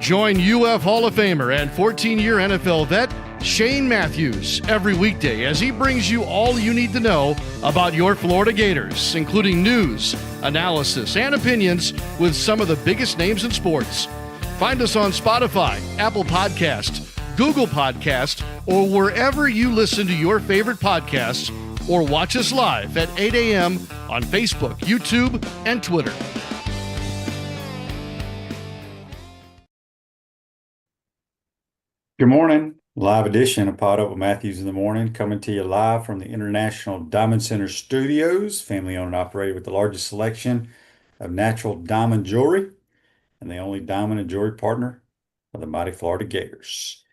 Join UF Hall of Famer and 14-year NFL vet Shane Matthews every weekday as he brings you all you need to know about your Florida Gators, including news, analysis, and opinions with some of the biggest names in sports. Find us on Spotify, Apple Podcast, Google Podcast, or wherever you listen to your favorite podcasts, or watch us live at 8 a.m. on Facebook, YouTube, and Twitter. Good morning. Live edition of PodUp with Matthews in the morning, coming to you live from the International Diamond Center Studios, family owned and operated with the largest selection of natural diamond jewelry and the only diamond and jewelry partner of the mighty Florida Gators.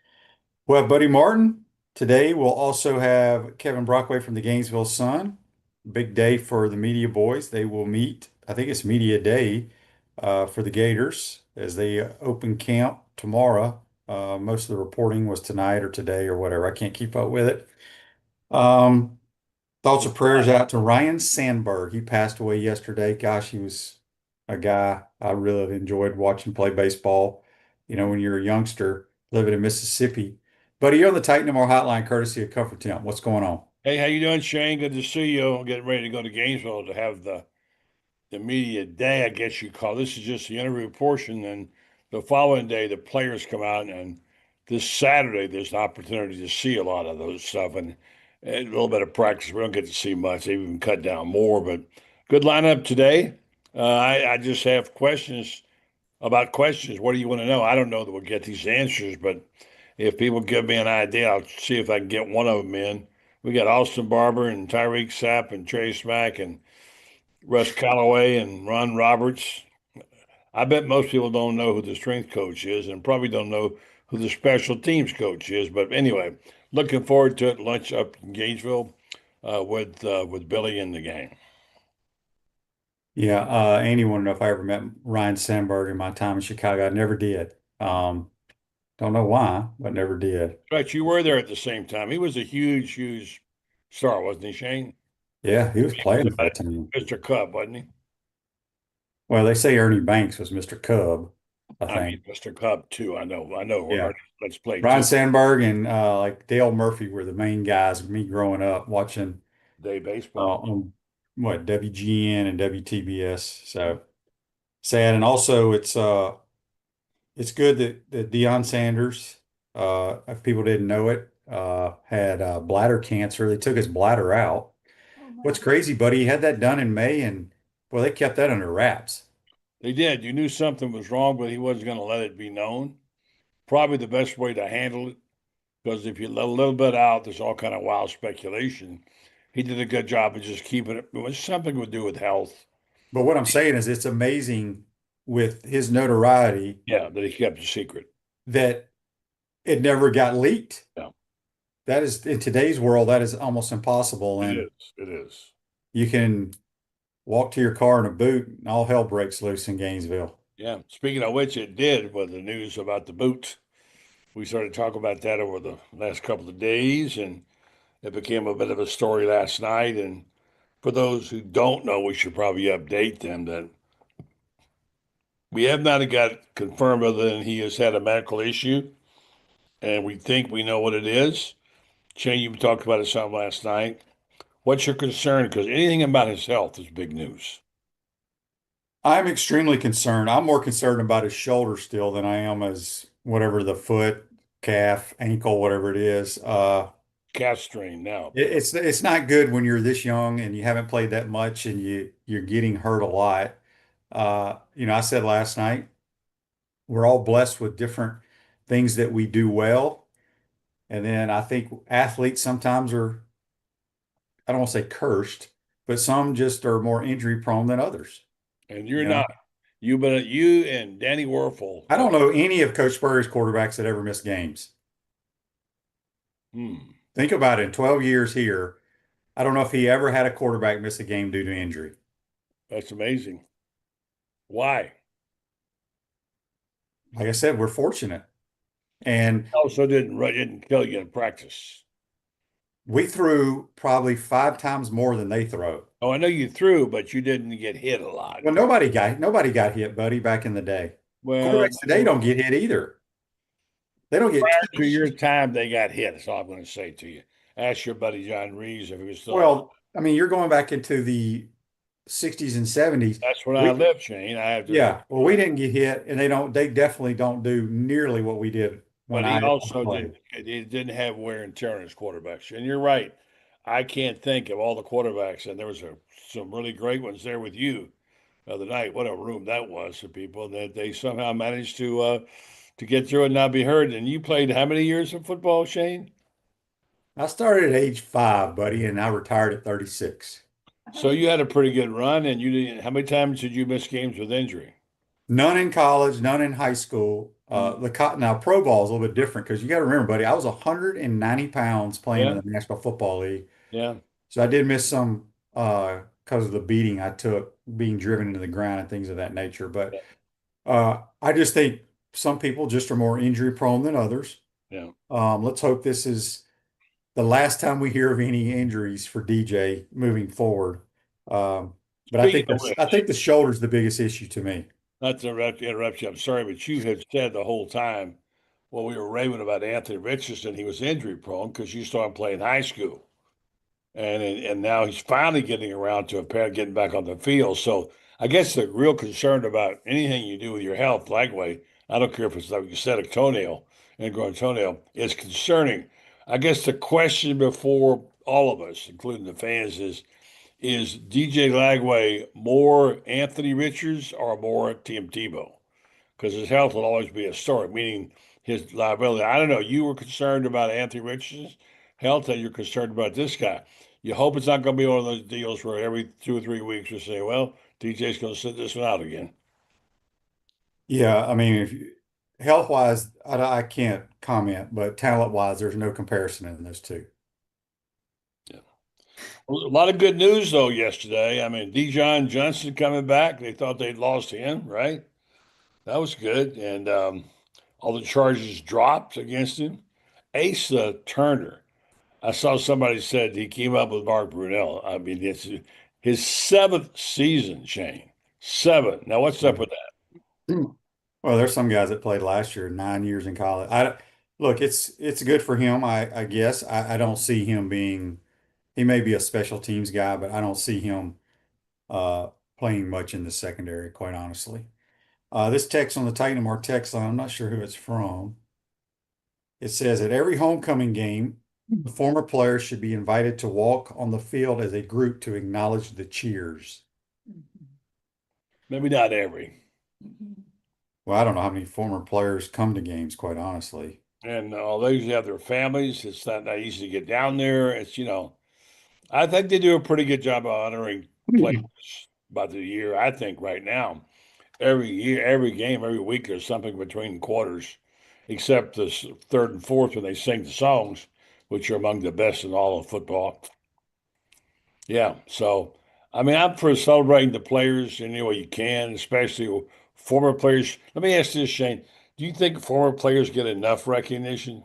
We'll have Buddy Martin. Today we'll also have Kevin Brockway from the Gainesville Sun. Big day for the media boys. They will meet, I think it's media day for the Gators as they open camp tomorrow. Most of the reporting was tonight or today or whatever. I can't keep up with it. Thoughts and prayers out to Ryne Sandberg. He passed away yesterday. Gosh, he was a guy I really enjoyed watching play baseball. You know, when you're a youngster living in Mississippi. Buddy, you're on the Titan MR hotline courtesy of Comfort Temp. What's going on? Hey, how you doing, Shane? Good to see you. I'm getting ready to go to Gainesville to have the media day, I guess you call it. This is just the interview portion, and the following day the players come out, and this Saturday there's an opportunity to see a lot of those stuff and a little bit of practice. We don't get to see much. They've even cut down more, but good lineup today. I just have questions about questions. What do you want to know? I don't know that we'll get these answers, but if people give me an idea, I'll see if I can get one of them in. We got Austin Barber and Tyreek Sapp and Trey Smack and Russ Callaway and Ron Roberts. I bet most people don't know who the strength coach is and probably don't know who the special teams coach is. But anyway, looking forward to it. Lunch up in Gainesville with Billy in the gang. Yeah, Andy wanted to know if I ever met Ryne Sandberg in my time in Chicago. I never did. Don't know why, but never did. Right, you were there at the same time. He was a huge, huge star, wasn't he, Shane? Yeah, he was playing for that team. Mr. Cub, wasn't he? Well, they say Ernie Banks was Mr. Cub, I I mean, think. Mr. Cub too. I know. Yeah. Let's play. Ryne Sandberg and like Dale Murphy were the main guys. Me growing up watching Day baseball. on what WGN and WTBS. So sad, and also it's good that Deion Sanders, if people didn't know it, had bladder cancer. They took his bladder out. What's crazy, buddy? He had that done in May, and well, they kept that under wraps. They did. You knew something was wrong, but he wasn't going to let it be known. Probably the best way to handle it, because if you let a little bit out, there's all kind of wild speculation. He did a good job of just keeping it. It was something to do with health. But what I'm saying is, it's amazing with his notoriety. Yeah, that he kept a secret. That it never got leaked. Yeah. That is, in today's world, that is almost impossible. And it is. you can walk to your car in a boot and all hell breaks loose in Gainesville. Yeah. Speaking of which, it did with the news about the boots. We started talking about that over the last couple of days, and it became a bit of a story last night. And for those who don't know, we should probably update them that we have not got confirmed other than he has had a medical issue, and we think we know what it is. Shane, you talked about it some last night. What's your concern? Because anything about his health is big news. I'm extremely concerned. I'm more concerned about his shoulder still than I am as whatever the foot, calf, ankle, whatever it is. Calf strain now. It's not good when you're this young and you haven't played that much and you're getting hurt a lot. I said last night, we're all blessed with different things that we do well. And then I think athletes sometimes are, I don't want to say cursed, but some just are more injury prone than others. And you're not. You and Danny Werfel. I don't know any of Coach Spurrier's quarterbacks that ever missed games. Think about it. In 12 years here, I don't know if he ever had a quarterback miss a game due to injury. That's amazing. Why? Like I said, we're fortunate. And also didn't kill you in practice. We threw probably 5 times more than they throw. Oh, I know you threw, but you didn't get hit a lot. Well, nobody got hit, buddy, back in the day. Well, Quarterbacks today don't get hit either. They don't get prior to your touched. time, they got hit. That's all I'm going to say to you. Ask your buddy John Reeves if he was still alive. Well, I mean, you're going back into the 60s and 70s. That's when I We, lived, Shane. I have to. yeah, well, we didn't get hit, and they definitely don't do nearly what we did when But he I also played. didn't have wear and tear on his quarterbacks. And you're right. I can't think of all the quarterbacks, and there was some really great ones there with you the other night. What a room that was for people that they somehow managed to get through and not be hurt. And you played how many years of football, Shane? I started at age 5, buddy, and I retired at 36. So you had a pretty good run, and you didn't. How many times did you miss games with injury? None in college, none in high school. Now pro ball is a little bit different because you got to remember, buddy, I was 190 pounds playing in Yeah, the National Football League, yeah. so I did miss some because of the beating I took, being driven into the ground and things of that nature. But I just think some people just are more injury prone than others. Yeah. Let's hope this is the last time we hear of any injuries for DJ moving forward. But Speaking of I which, think the shoulder's the biggest issue to me. not to interrupt you, I'm sorry, but you have said the whole time when we were raving about Anthony Richardson, he was injury prone because you saw him play in high school. And now he's finally getting around to getting back on the field. So I guess the real concern about anything you do with your health, Lagway, I don't care if it's like you said, a toenail and growing toenail, is concerning. I guess the question before all of us, including the fans, is DJ Lagway more Anthony Richards or more Tim Tebow? Because his health will always be a story, meaning his liability. I don't know. You were concerned about Anthony Richardson's health, and you're concerned about this guy. You hope it's not going to be one of those deals where every 2 or 3 weeks you say, "Well, DJ's going to sit this one out again." Yeah, I mean, if health wise, I can't comment, but talent wise, there's no comparison in those two. Yeah. Well, a lot of good news though yesterday. I mean, Dijon Johnson coming back. They thought they'd lost him, right? That was good, and all the charges dropped against him. Asa Turner. I saw somebody said he came up with Mark Brunell. I mean, it's his seventh season, Shane. Seven. Now, what's up with that? Well, there's some guys that played last year, 9 years in college. Look, it's good for him, I guess. I don't see him being. He may be a special teams guy, but I don't see him uh, playing much in the secondary, quite honestly. This text on the Titan Mark text line, I'm not sure who it's from. It says at every homecoming game, the former players should be invited to walk on the field as a group to acknowledge the cheers. Maybe not every. Well, I don't know how many former players come to games, quite honestly. And they usually have their families. It's not that easy to get down there. I think they do a pretty good job of honoring players by the year. I think right now, every year, every game, every week, there's something between quarters, except the third and fourth when they sing the songs, which are among the best in all of football. Yeah. So, I mean, I'm for celebrating the players any way you can, especially former players. Let me ask this, Shane. Do you think former players get enough recognition?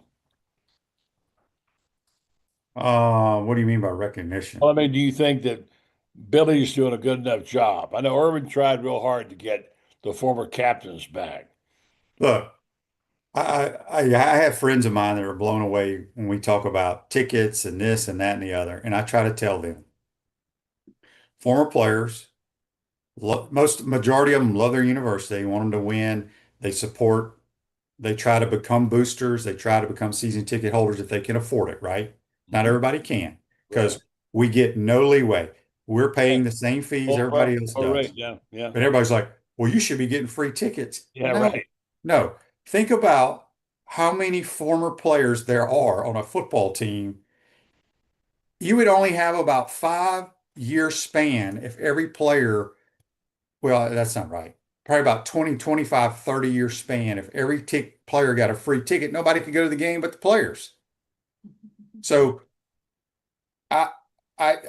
What do you mean by recognition? Well, I mean, do you think that Billy's doing a good enough job? I know Urban tried real hard to get the former captains back. Look, I have friends of mine that are blown away when we talk about tickets and this and that and the other, and I try to tell them former players, most majority of them love their university, want them to win. They support, they try to become boosters, they try to become season ticket holders if they can afford it, right? Not everybody can Right. because we get no leeway. We're Yeah. paying the same fees Full price, everybody else full rate. does. Yeah. Yeah. But everybody's like, well, you should be getting free tickets. Yeah. No, Right. no. Think about how many former players there are on a football team. You would only have about 5 year span if every player, well, that's not right. Probably about 20, 25, 30 year span. If every player got a free ticket, nobody could go to the game but the players. So I,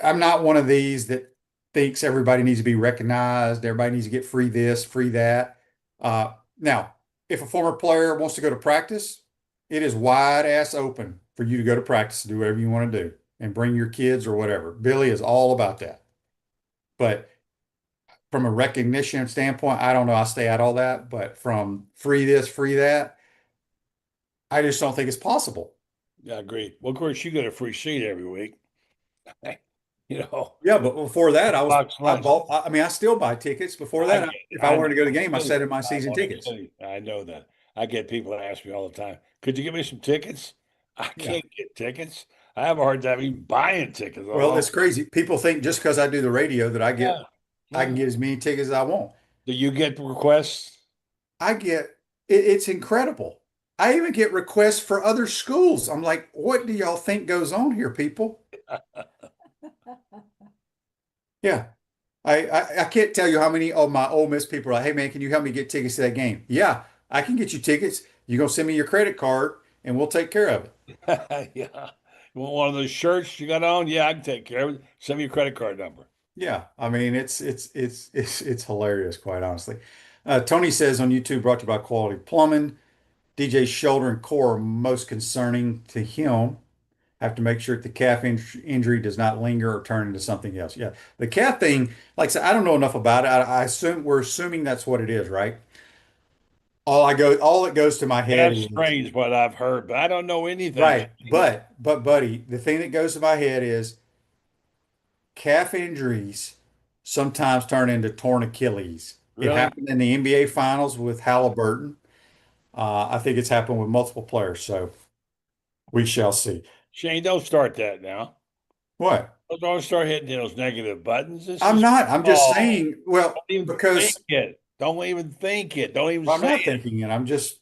I'm not one of these that thinks everybody needs to be recognized. Everybody needs to get free this, free that. Now, if a former player wants to go to practice, it is wide ass open for you to go to practice and do whatever you want to do and bring your kids or whatever. Billy is all about that. But from a recognition standpoint, I don't know. I stay out all that, but from free this, free that, I just don't think it's possible. Yeah, I agree. Well, of course, you get a free seat every week. You know, Yeah, but before that, box I lunch. bought, I mean, I still buy tickets. Before I that, get it. if I I know. wanted to go to the game, I City. set in my I'm season on the tickets. city. I know that. I get people that ask me all the time, could you give me some tickets? I Yeah. can't get tickets. I have a hard time even buying tickets. Well, Oh, it's crazy. People think just because I do the radio that yeah. I can Yeah. get as many tickets as I want. Do you get requests? I get it's incredible. I even get requests for other schools. I'm like, what do y'all think goes on here, people? Yeah. I can't tell you how many of my Ole Miss people are like, hey man, can you help me get tickets to that game? Yeah, I can get you tickets. You gonna send me your credit card and we'll take care of it. Yeah. You want one of those shirts you got on? Yeah, I can take care of it. Send me your credit card number. Yeah, I mean it's hilarious, quite honestly. Tony says on YouTube, brought to you by Quality Plumbing. DJ's shoulder and core are most concerning to him. Have to make sure that the injury does not linger or turn into something else. Yeah, the calf thing, like I said, I don't know enough about it. I assume we're assuming that's what it is, right? All that goes to my head That's is strange what I've heard, but I don't know anything. right. But buddy, the thing that goes to my head is calf injuries sometimes turn into torn Achilles. It Really? happened in the NBA Finals with Halliburton. I think it's happened with multiple players, so we shall see. Shane, don't start that now. What? Don't start hitting those negative buttons. This I'm is not. I'm just oh, saying, well, don't even think because it. Don't even think it. Don't even I'm say not it. thinking it. I'm just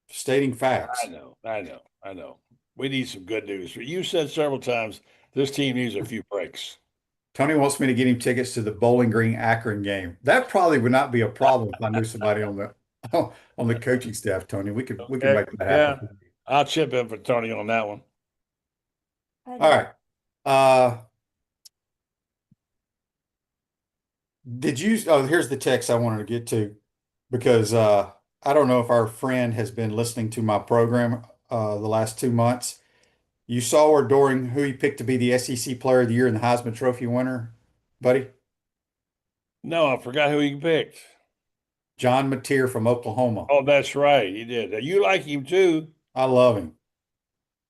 stating I facts. know, I know, I know. We need some good news. You said several times this team needs a few breaks. Tony wants me to get him tickets to the Bowling Green Akron game. That probably would not be a problem if I knew somebody on the on the coaching staff, Tony. We can Okay. make that Yeah. happen. I'll chip in for Tony on that one. All right. Uh, did you? Oh, here's the text I wanted to get to because I don't know if our friend has been listening to my program the last 2 months. You saw or during who he picked to be the SEC Player of the Year and the Heisman Trophy winner, buddy? No, I forgot who he picked. John Mateer from Oklahoma. Oh, that's right. He did. You like him too. I love him.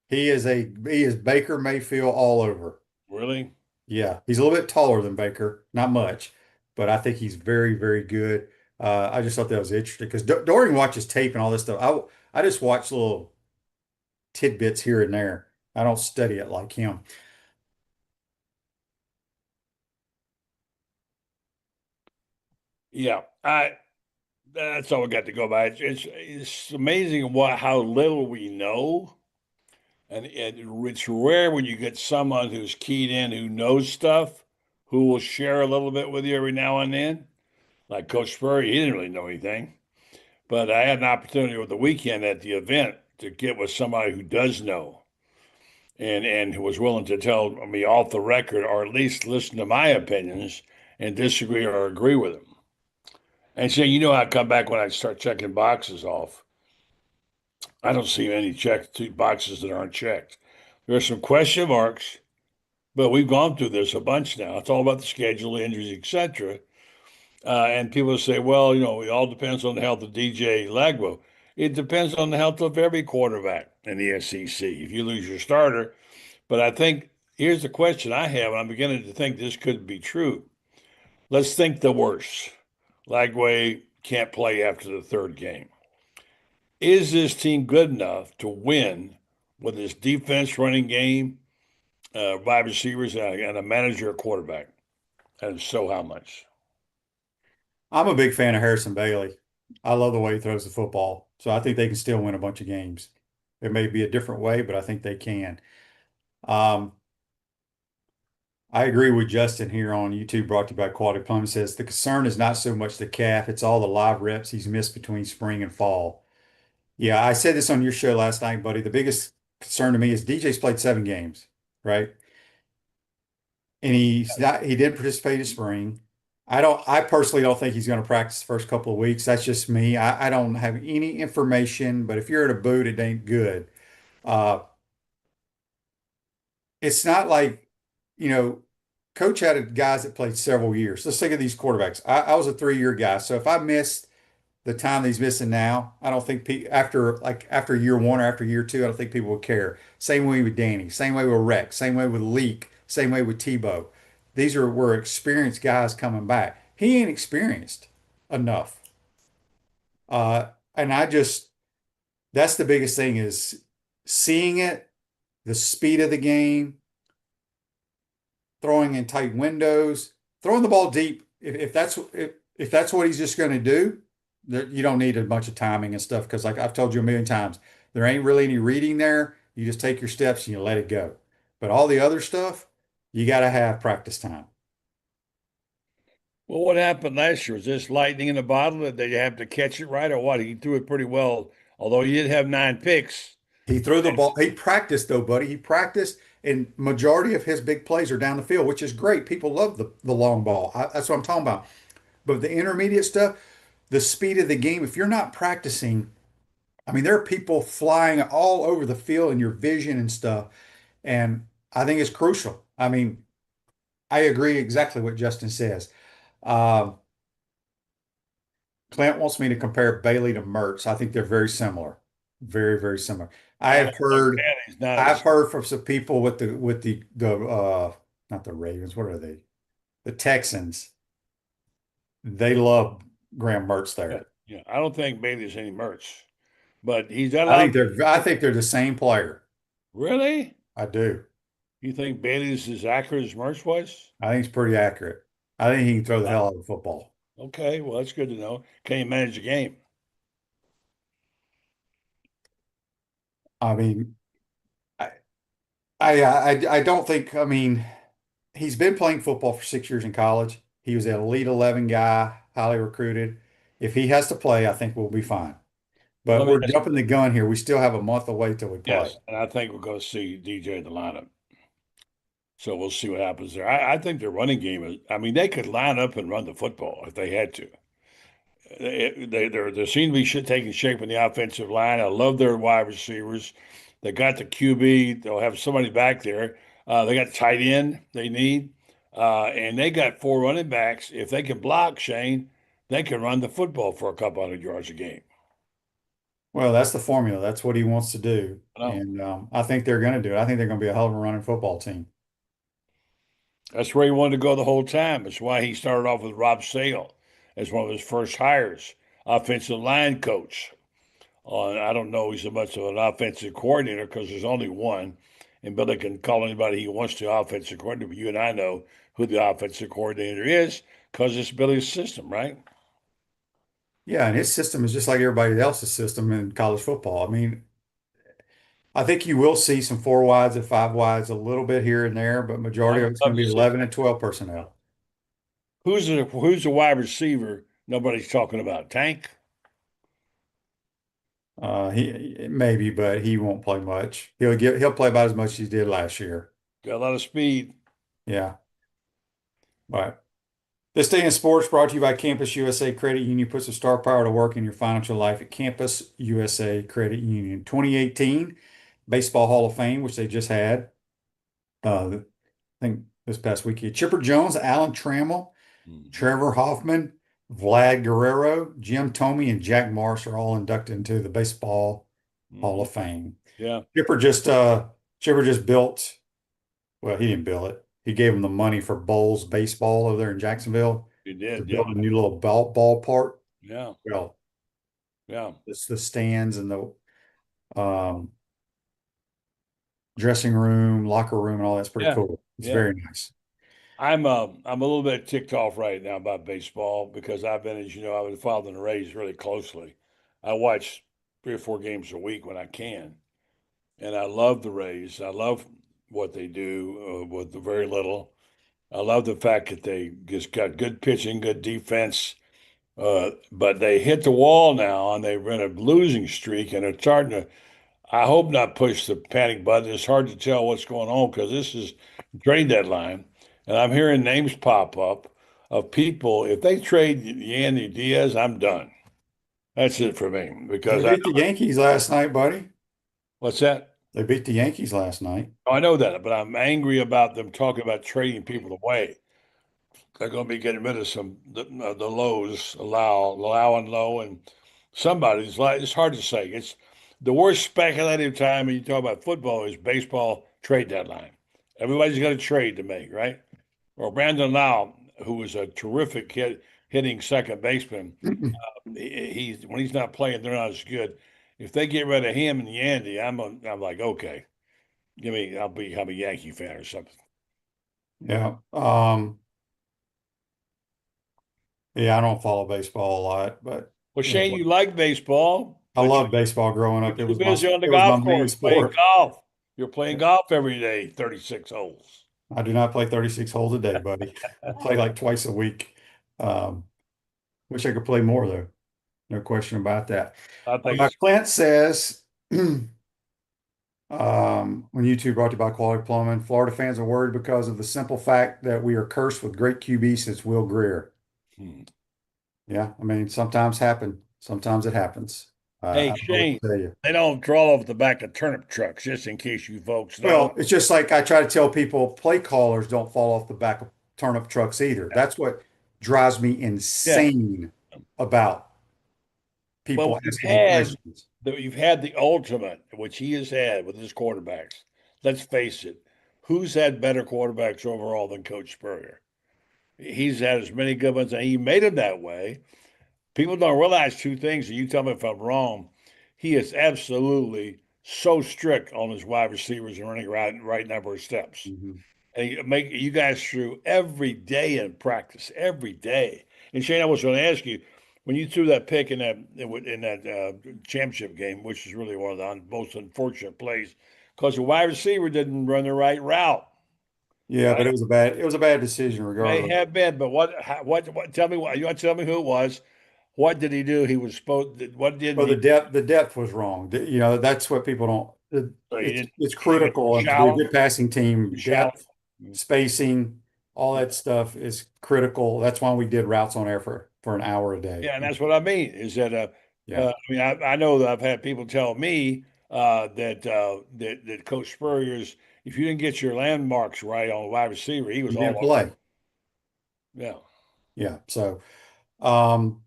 He is Baker Mayfield all over. Really? Yeah, he's a little bit taller than Baker, not much, but I think he's very, very good. I just thought that was interesting because Dorian watches tape and all this stuff. I just watch little tidbits here and there. I don't study it like him. Yeah. I that's all we got to go by. It's amazing what how little we know. And it's rare when you get someone who's keyed in, who knows stuff, who will share a little bit with you every now and then. Like Coach Spurrier, he didn't really know anything. But I had an opportunity over the weekend at the event to get with somebody who does know and who was willing to tell me off the record or at least listen to my opinions and disagree or agree with them. And so, you know, I come back when I start checking boxes off. I don't see any boxes that aren't checked. There are some question marks, but we've gone through this a bunch now. It's all about the schedule, injuries, etc. And people say, well, you know, it all depends on the health of DJ Lagway. It depends on the health of every quarterback in the SEC. If you lose your starter, but I think here's the question I have, and I'm beginning to think this could be true. Let's think the worst. Lagway can't play after the third game. Is this team good enough to win with this defense, running game, wide receivers, and a manager, a quarterback? And so, how much? I'm a big fan of Harrison Bailey. I love the way he throws the football. So I think they can still win a bunch of games. It may be a different way, but I think they can. Um, I agree with Justin here on YouTube, brought to you by Quality Plumbing. Says the concern is not so much the calf, it's all the live reps he's missed between spring and fall. Yeah, I said this on your show last night, buddy. The biggest concern to me is DJ's played 7 games, right? And he did participate in spring. I personally don't think he's going to practice the first couple of weeks. That's just me. I don't have any information, but if you're at a boot, it ain't good. Uh, it's not like, you know, Coach had guys that played several years. Let's think of these quarterbacks. I was a 3-year guy, so if I missed the time that he's missing now, I don't think after year one or after year two, I don't think people would care. Same way with Danny, same way with Rex, same way with Leak, same way with Tebow. These were experienced guys coming back. He ain't experienced enough. And that's the biggest thing is seeing it, the speed of the game, throwing in tight windows, throwing the ball deep. If that's what he's just going to do, you don't need a bunch of timing and stuff because, like I've told you a million times, there ain't really any reading there. You just take your steps and you let it go. But all the other stuff, you got to have practice time. Well, what happened last year? Was this lightning in a bottle? Did they have to catch it right or what? He threw it pretty well, although he did have 9 picks. He threw the ball. He practiced though, buddy. He practiced, and majority of his big plays are down the field, which is great. People love the long ball. That's what I'm talking about. But the intermediate stuff, the speed of the game, if you're not practicing, I mean, there are people flying all over the field in your vision and stuff. And I think it's crucial. I mean, I agree exactly what Justin says. Um, Clint wants me to compare Bailey to Mertz. I think they're very similar. Very, very similar. I have heard He's not I've heard from some people with the not the Ravens, what are they? The Texans. They love Graham Mertz there. yeah, I don't think Bailey's any Mertz, but he's got a I lot. think they're the same player. Really? I do. You think Bailey's as accurate as Mertz was? I think it's pretty accurate. I think he can throw the hell out of the football. Okay, well, that's good to know. Can you manage the game? I mean, I don't think, I mean, he's been playing football for 6 years in college. He was an Elite 11 guy, highly recruited. If he has to play, I think we'll be fine. But Let me we're ask- jumping the gun here. We still have a month away till we play. Yes, and I think we're going to see DJ in the lineup. So we'll see what happens there. I think their running game is, I mean, they could line up and run the football if they had to. They seem to be taking shape in the offensive line. I love their wide receivers. They got the QB. They'll have somebody back there. They got tight end they need. And they got 4 running backs. If they can block, Shane, they can run the football for a couple hundred yards a game. Well, that's the formula. That's what he wants to do. And I think they're going to do it. I think they're going to be a hell of a running football team. That's where he wanted to go the whole time. That's why he started off with Rob Sale as one of his first hires, offensive line coach. I don't know he's so much of an offensive coordinator because there's only one, and Billy can call anybody he wants to offensive coordinator. But you and I know who the offensive coordinator is because it's Billy's system, right? Yeah, and his system is just like everybody else's system in college football. I mean, I think you will see some 4 wides and 5 wides a little bit here and there, but majority of it's going to be 11 and 12 personnel. Who's the wide receiver nobody's talking about? Tank? He maybe, but he won't play much. He'll play about as much as he did last year. Got a lot of speed. Yeah. Right. This day in sports brought to you by Campus USA Credit Union. Puts the star power to work in your financial life at Campus USA Credit Union. 2018 Baseball Hall of Fame, which they just had. I think this past weekend. Chipper Jones, Alan Trammell, Trevor Hoffman, Vlad Guerrero, Jim Thome, and Jack Marsh are all inducted into the Baseball Hall of Fame. Yeah. Chipper just built, well, he didn't build it. He gave them the money for Bowles baseball over there in Jacksonville. He did, To build a new little ballpark. Yeah. Well, Yeah. it's the stands and the dressing room, locker room, and all that's pretty cool. It's very nice. I'm a little bit ticked off right now about baseball because I've been, as you know, I've been following the Rays really closely. I watch 3 or 4 games a week when I can, and I love the Rays. I love what they do with the very little. I love the fact that they just got good pitching, good defense, but they hit the wall now, and they're in a losing streak, and they're starting to. I hope not push the panic button. It's hard to tell what's going on because this is trade deadline. And I'm hearing names pop up of people. If they trade Yandy Diaz, I'm done. That's it for me. Because They beat the Yankees last night, buddy. what's that? They beat the Yankees last night. I know that, but I'm angry about them talking about trading people away. They're going to be getting rid of some the lows, allow and low, and somebody's like it's hard to say. It's the worst speculative time when you talk about football is baseball trade deadline. Everybody's got a trade to make, right? Or Brandon Lau, who was a terrific hitting second baseman, he's when he's not playing, they're not as good. If they get rid of him and Yandy, I'm like, okay, I'll become a Yankee fan or something. Yeah. Yeah, I don't follow baseball a lot, but Well, you know, Shane, you like baseball, I but loved baseball growing you're up. too busy on the It was my golf main course playing sport. golf. You're playing golf every day, 36 holes. I do not play 36 holes a day, buddy. I play like twice a week. Um, Wish I could play more though. No question about that. I think Clint says, when YouTube brought to you by Quality Plumbing, Florida fans are worried because of the simple fact that we are cursed with great QB since Will Greer. Yeah, I mean, sometimes it happens. Hey, I will Shane, tell you. they don't draw off the back of turnip trucks, just in case you folks know. Well, it's just like I try to tell people, play callers don't fall off the back of turnip trucks either. That's what drives me insane about Well, people asking me questions. you've had the ultimate, which he has had with his quarterbacks. Let's face it, who's had better quarterbacks overall than Coach Spurrier? He's had as many good ones, and he made them that way. People don't realize two things, and you tell me if I'm wrong. He is absolutely so strict on his wide receivers and running right number of steps. Mhm. And he make you guys through every day in practice, every day. And Shane, I was going to ask you when you threw that pick in that championship game, which is really one of the most unfortunate plays, because the wide receiver didn't run the right route. Yeah, but Right? it was a bad decision May regardless. have been, but what? Tell me what you want to tell me who it was. What did he do? He was supposed. What didn't Well, he? the depth was wrong. You know, that's what people don't. He didn't. It's He was critical, and to be a shallow. good passing team, Shallow. depth, spacing, all that stuff is critical. That's why we did routes on air for an hour a day. Yeah, and that's what I mean. Is that Yeah, I mean, I know that I've had people tell me that Coach Spurrier's, if you didn't get your landmarks right on the wide receiver, he was he all didn't over. play. Yeah. Yeah, so, um,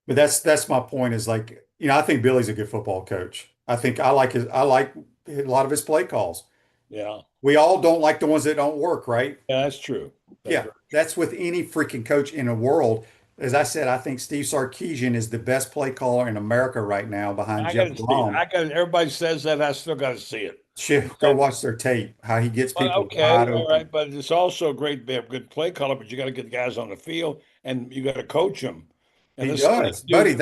but that's my point. Is like, you know, I think Billy's a good football coach. I like a lot of his play calls. Yeah. We all don't like the ones that don't work, right? Yeah, that's true. That's Yeah, that's with any freaking coach in the world. As I said, I think Steve Sarkisian is the best play caller in America right now behind I Jeff got to see it. Blum. Everybody says that. I still got to see it. Shit, go watch their tape, how he gets Well, people okay, wide all open. right, but it's also a great, good play caller, but you got to get the guys on the field and you got to coach them. And He this does, dude, buddy.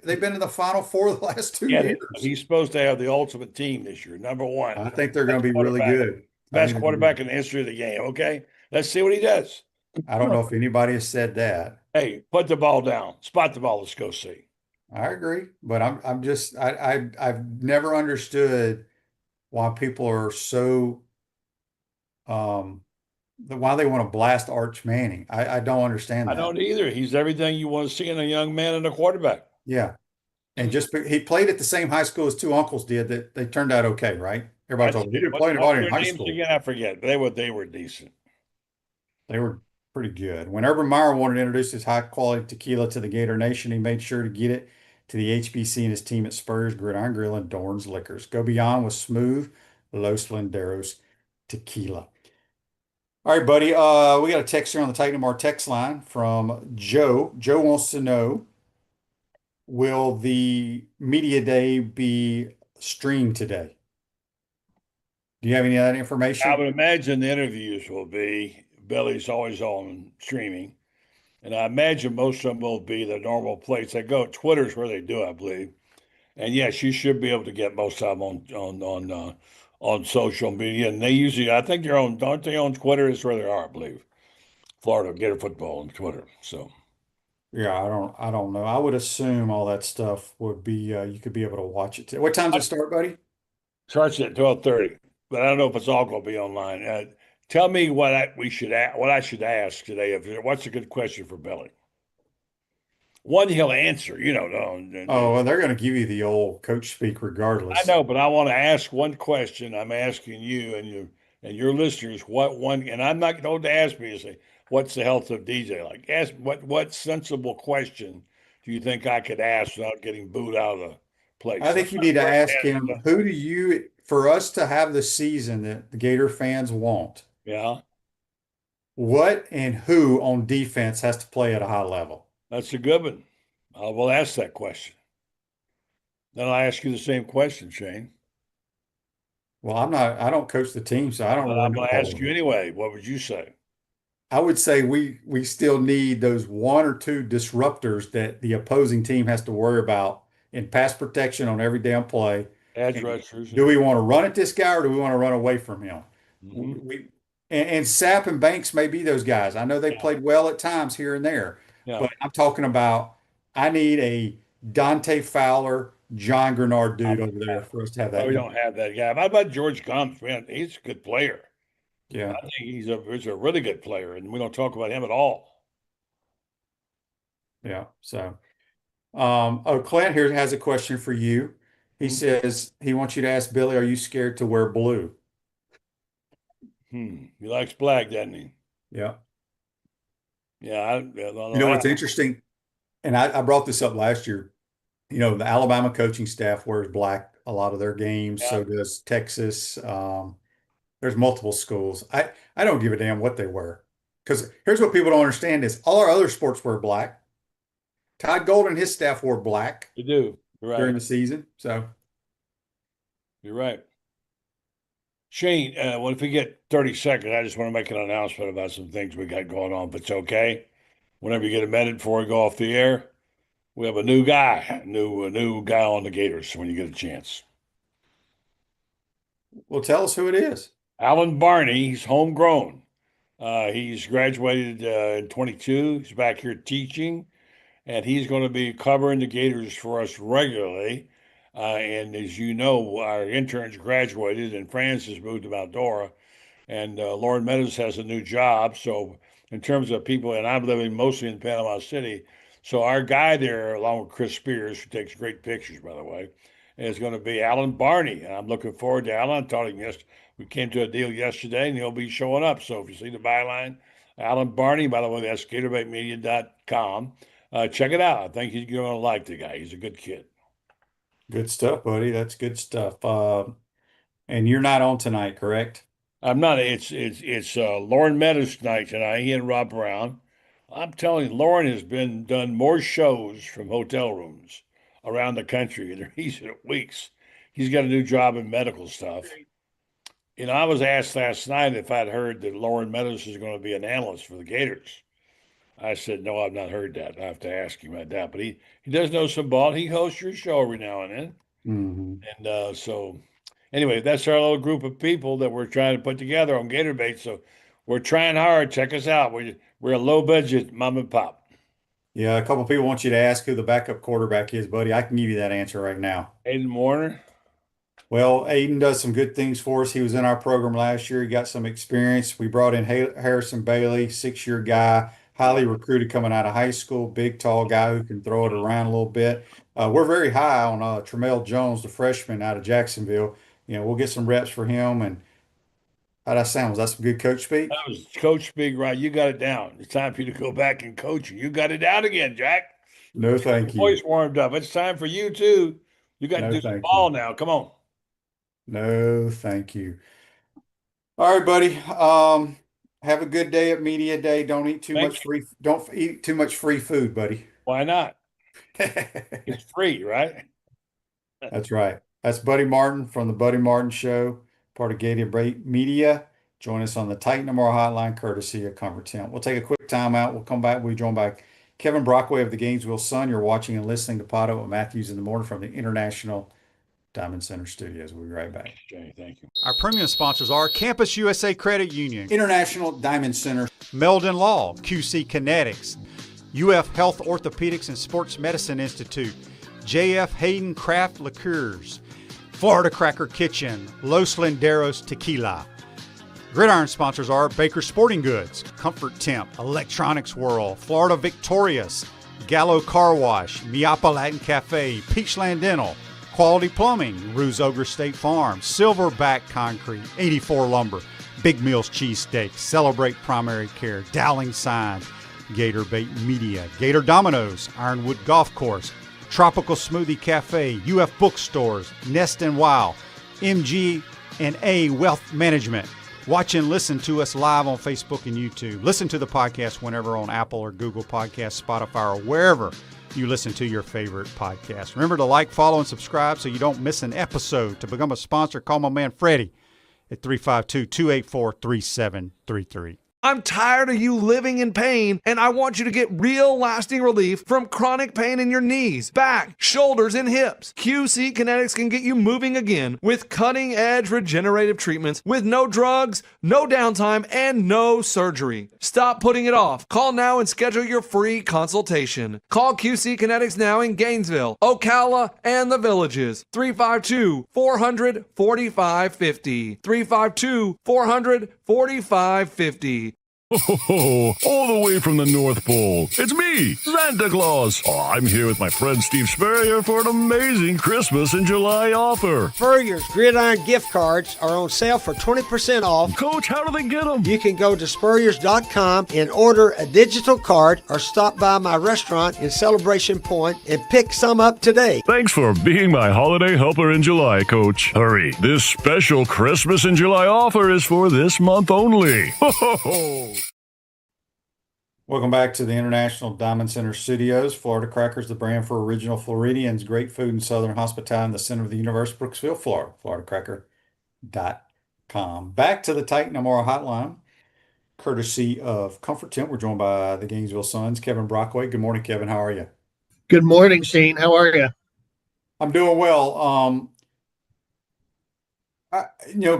They've been in the Final Four the last 2 years. he's supposed to have the ultimate team this year, number one. I think they're going Best to be really quarterback, good. best quarterback in the history of the game. Okay, let's see what he does. I don't know if anybody has said that. Hey, put the ball down, spot the ball. Let's go see. I agree, but I'm just I've never understood why people are so why they want to blast Arch Manning. I don't understand I that. don't either. He's everything you want to see in a young man and a quarterback. Yeah. And he played at the same high school as two uncles did that they turned out okay, right? Everybody told me he didn't play anybody in Their high names school. again? I forget. They were decent. They were pretty good. When Urban Meyer wanted to introduce his high quality tequila to the Gator Nation, he made sure to get it to the HBC and his team at Spurs Gridiron Grill and Dorn's Liquors. Go beyond with smooth Los Landeros tequila. All right, buddy. We got a text here on the Titan Mar text line from Joe. Joe wants to know, will the media day be streamed today? Do you have any of that I information? would imagine the interviews will be. Billy's always on streaming. And I imagine most of them will be the normal place they go. Twitter's where they do, I believe. And yes, you should be able to get most of them on social media. And they usually, I think they're on, don't they on Twitter? Is where they are, I believe. Florida Gator football on Twitter. So Yeah, I don't know. I would assume all that stuff would be you could be able to watch it. What time does it start, buddy? starts at 12:30, but I don't know if it's all going to be online. Tell me what I should ask today. What's a good question for Billy? one he'll answer. Oh, well, they're going to give you the old coach speak I regardless. know, but I want to ask one question. I'm asking you and your listeners what one, and I'm not going to ask me to say what's the health of DJ like. Ask what sensible question do you think I could ask without getting booed out of the place? I I'm think you not need to afraid to ask ask him, stuff. who do you, for us to have the season that the Gator fans want, Yeah, what and who on defense has to play at a high level? that's a good one. I will ask that question. Then I'll ask you the same question, Shane. Well, I don't coach the team, so I don't But really I'm know going to all ask of you it. anyway. What would you say? I would say we still need those one or two disruptors that the opposing team has to worry about in pass protection on every damn play. Edge And rushers. do we want to run at this guy or do we want to run away from him? Mhm. We and Sapp and Banks may be those guys. I know they Yeah, played well at times here and there, yeah. but I'm talking about I need a Dante Fowler, John Grenard I dude don't over there have. for us to have Well, that we unit. don't have that guy. How about George Gomes? Man, he's a good player. Yeah, I think he's a really good player, and we don't talk about him at all. yeah. So oh, Clint here has a question for you. He Hmm. says he wants you to ask Billy, are you scared to wear blue? He likes black, doesn't he? Yeah. Yeah, I don't You know. know what's interesting? And I brought this up last year. You know, the Alabama coaching staff wears black a lot of their games. Yeah, So does Texas. There's multiple schools. I don't give a damn what they wear. Because here's what people don't understand is all our other sports wear black. Todd Golden, his staff wore black you do. You're during right. the season. So You're right. Shane, well, if we get 30 seconds, I just want to make an announcement about some things we got going on, but it's okay. Whenever you get a minute before we go off the air, we have a new guy, a new guy on the Gators when you get a chance. well, tell us who it is. Alan Barney, he's homegrown. He's graduated in 22. He's back here teaching, and he's going to be covering the Gators for us regularly. And as you know, our interns graduated, and Francis moved to Maldora, and Lauren Meadows has a new job. So, in terms of people, and I'm living mostly in Panama City, so our guy there, along with Chris Spears, who takes great pictures, by the way, is going to be Alan Barney, and I'm looking forward to Alan. I told him we came to a deal yesterday, and he'll be showing up. So if you see the byline, Alan Barney, by the way, that's GatorbaitMedia.com. Check it out. I think you're going to like the guy. He's a good kid. Good stuff, buddy. That's good stuff. And you're not on tonight, correct? I'm not. It's Lauren Meadows tonight. He and Rob Brown. I'm telling you, Lauren has done more shows from hotel rooms around the country in recent weeks. He's got a new job in medical stuff. I was asked last night if I'd heard that Lauren Meadows is going to be an analyst for the Gators. I said, no, I've not heard that. I have to ask him about that. But he does know some ball. He hosts your show every now and then. Hmm. And so, anyway, that's our little group of people that we're trying to put together on Gator Bait. So we're trying hard. Check us out. We're a low budget mom and pop. Yeah, a couple people want you to ask who the backup quarterback is, buddy. I can give you that answer right now. Aiden Warner. Well, Aiden does some good things for us. He was in our program last year. He got some experience. We brought in Harrison Bailey, 6-year guy, highly recruited coming out of high school, big, tall guy who can throw it around a little bit. We're very high on Tramel Jones, the freshman out of Jacksonville. You know, we'll get some reps for him. And how'd that sound? Was that some good coach speak? That was Coach Speak, right? You got it down. It's time for you to go back and coach. You got it down again, Jack. No, thank you. Voice warmed up. It's time for you too. You got to No, do some thank ball you. now. Come on. No, thank you. All right, buddy. Have a good day at Media Day. Thank you. Don't eat too much free food, buddy. Why not? It's free, right? That's right. That's Buddy Martin from the Buddy Martin Show, part of Gator Media. Join us on the Titan Tomorrow Hotline, courtesy of Comfort Tent. We'll take a quick time out. We'll come back. We'll be joined by Kevin Brockway of the Gainesville Sun. You're watching and listening to PodUp with Matthews in the morning from the International Diamond Center Studios. We'll be right back. Okay, thank you. Our premium sponsors are Campus USA Credit Union, International Diamond Center. Meldon Law, QC Kinetics, UF Health Orthopedics and Sports Medicine Institute, JF Hayden Craft Liqueurs, Florida Cracker Kitchen, Los Linderos Tequila. Gridiron sponsors are Baker Sporting Goods, Comfort Temp, Electronics World, Florida Victorious, Gallo Car Wash, Miapa Latin Cafe, Peachland Dental, Quality Plumbing, Ruse Ogre State Farm, Silverback Concrete, 84 Lumber, Big Mills Cheesesteak, Celebrate Primary Care, Dowling Signs, Gator Bait Media, Gator Dominoes, Ironwood Golf Course, Tropical Smoothie Cafe, UF Bookstores, Nest and Wow, MG&A Wealth Management. Watch and listen to us live on Facebook and YouTube. Listen to the podcast whenever on Apple or Google Podcasts, Spotify, or wherever you listen to your favorite podcast. Remember to like, follow, and subscribe so you don't miss an episode. To become a sponsor, call my man Freddie at 352-284-3733. I'm tired of you living in pain, and I want you to get real lasting relief from chronic pain in your knees, back, shoulders, and hips. QC Kinetics can get you moving again with cutting-edge regenerative treatments with no drugs, no downtime, and no surgery. Stop putting it off. Call now and schedule your free consultation. Call QC Kinetics now in Gainesville, Ocala, and the Villages. 352-400-4550. 352-400-4550. Oh, all the way from the North Pole. It's me, Santa Claus. Oh, I'm here with my friend Steve Spurrier for an amazing Christmas in July offer. Spurrier's Gridiron gift cards are on sale for 20% off. Coach, how do they get them? You can go to Spurriers.com and order a digital card or stop by my restaurant in Celebration Point and pick some up today. Thanks for being my holiday helper in July, Coach. Hurry, this special Christmas in July offer is for this month only. Ho, ho, ho. Welcome back to the International Diamond Center Studios. Florida Crackers, the brand for original Floridians. Great food and southern hospitality in the center of the universe, Brooksville, Florida. FloridaCracker.com. Back to the Titan Amara Hotline, courtesy of Comfort Tent. We're joined by the Gainesville Sun's Kevin Brockway. Good morning, Kevin. How are you? Good morning, Shane. How are you? I'm doing well.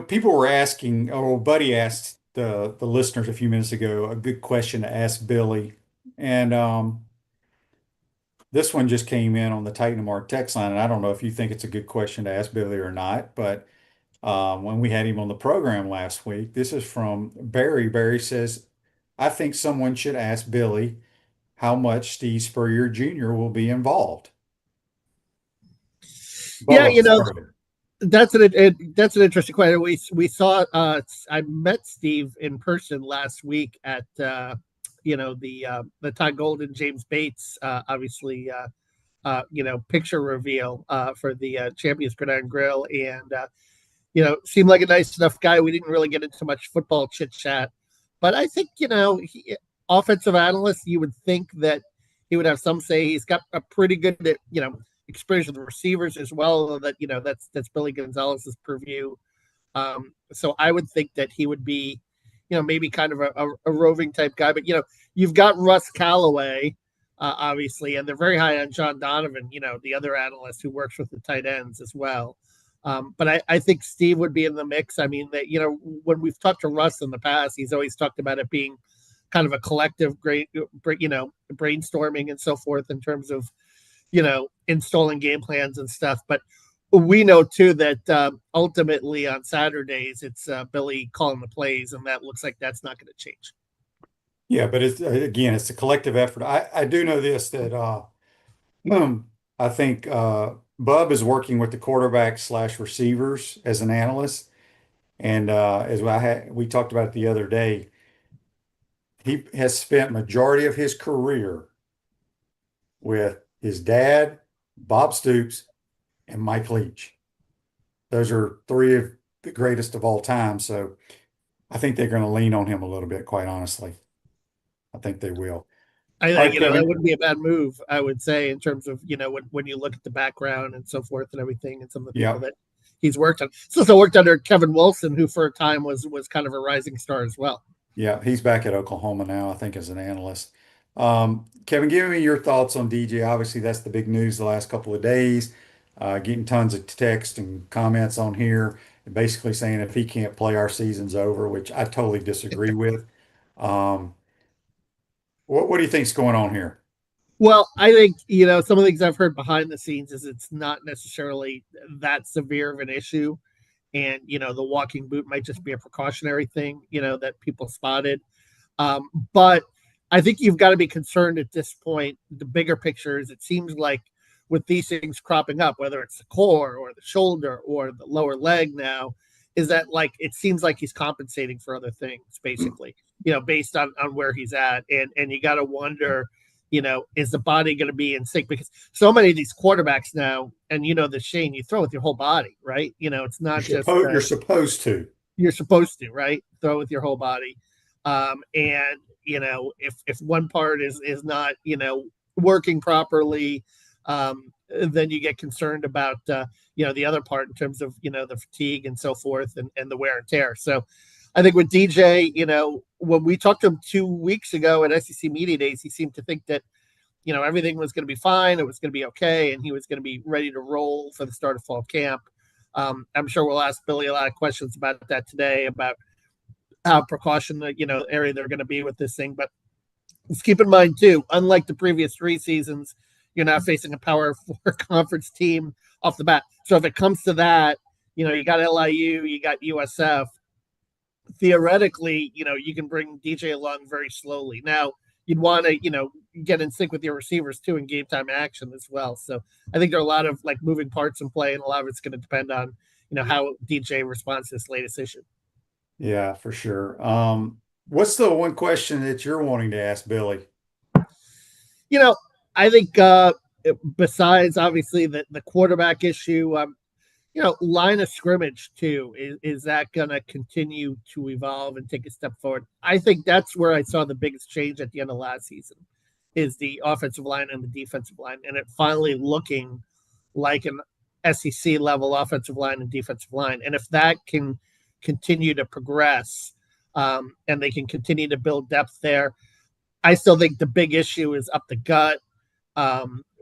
People were asking, or Buddy asked the listeners a few minutes ago a good question to ask Billy, and this one just came in on the Titan Amara text line, and I don't know if you think it's a good question to ask Billy or not, but when we had him on the program last week, this is from Barry. Barry says, I think someone should ask Billy how much Steve Spurrier Jr. will be involved. Yeah, that's an interesting question. We saw I met Steve in person last week at the Todd Golden, James Bates obviously picture reveal for the Champions Gridiron Grill, and seemed like a nice enough guy. We didn't really get into much football chit chat, but I think offensive analyst, you would think that he would have some say. He's got a pretty good experience with the receivers as well. That that's Billy Gonzalez's purview. So I would think that he would be, maybe kind of a roving type guy. But you've got Russ Callaway, obviously, and they're very high on John Donovan, the other analyst who works with the tight ends as well. But I think Steve would be in the mix. I mean, that when we've talked to Russ in the past, he's always talked about it being kind of a collective, great, brainstorming and so forth in terms of installing game plans and stuff. But we know too that ultimately on Saturdays it's Billy calling the plays, and that looks like that's not going to change. Yeah, but it's a collective effort. I do know this, that I think Bub is working with the quarterback / receivers as an analyst, and as we talked about it the other day, he has spent majority of his career with his dad, Bob Stoops, and Mike Leach. Those are three of the greatest of all time. So I think they're going to lean on him a little bit, quite honestly. I think they will. I think, that wouldn't be a bad move, I would say, in terms of, when you look at the background and so forth and everything, and some of the people that he's worked on. He's also worked under Kevin Wilson, who for a time was kind of a rising star as well. Yeah, he's back at Oklahoma now, I think, as an analyst. Kevin, give me your thoughts on DJ. Obviously, that's the big news the last couple of days. Getting tons of text and comments on here, basically saying if he can't play, our season's over, which I totally disagree with. What do you think's going on here? Well, I think, some of the things I've heard behind the scenes is it's not necessarily that severe of an issue. And, the walking boot might just be a precautionary thing, that people spotted. But I think you've got to be concerned at this point. The bigger picture is it seems like with these things cropping up, whether it's the core or the shoulder or the lower leg now, is that like it seems like he's compensating for other things, basically, based on where he's at. And you got to wonder, is the body going to be in sync? Because so many of these quarterbacks now, and the Shane, you throw with your whole body, right? It's not You're supposed to. You're supposed to, right? Throw with your whole body. And if one part is not working properly, then you get concerned about the other part in terms of the fatigue and so forth and the wear and tear. So I think with DJ, when we talked to him 2 weeks ago at SEC Media Days, he seemed to think that everything was going to be fine, it was going to be okay, and he was going to be ready to roll for the start of fall camp. I'm sure we'll ask Billy a lot of questions about that today, about how precaution area they're going to be with this thing. But let's keep in mind too, unlike the previous 3 seasons, you're not facing a Power 4 conference team off the bat. So if it comes to that, you got LIU, you got USF. Theoretically, you can bring DJ along very slowly. Now, you'd want to, get in sync with your receivers too in game time action as well. So I think there are a lot of like moving parts in play, and a lot of it's going to depend on, how DJ responds to this latest issue. Yeah, for sure. What's the one question that you're wanting to ask Billy? I think besides obviously the quarterback issue, line of scrimmage too, is that going to continue to evolve and take a step forward? I think that's where I saw the biggest change at the end of last season, is the offensive line and the defensive line, and it finally looking like an SEC level offensive line and defensive line. And if that can continue to progress, and they can continue to build depth there, I still think the big issue is up the gut,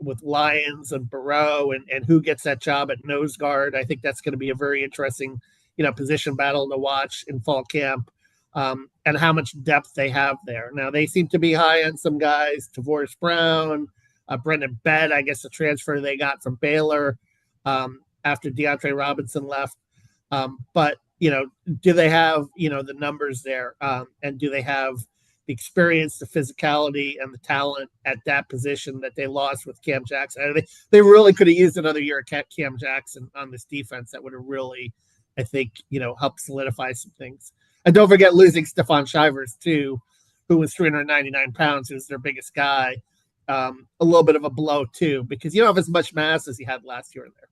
with Lyons and Burrow and who gets that job at nose guard. I think that's going to be a very interesting, position battle to watch in fall camp, and how much depth they have there. Now, they seem to be high on some guys, Tavoris Brown, Brendan Bedd, I guess the transfer they got from Baylor after DeAndre Robinson left. But, do they have, the numbers there? And do they have the experience, the physicality, and the talent at that position that they lost with Cam Jackson? They really could have used another year of Cam Jackson on this defense. That would have really, I think, helped solidify some things. And don't forget losing Stephon Shivers too, who was 399 pounds, who's their biggest guy. A little bit of a blow too, because you don't have as much mass as he had last year in there.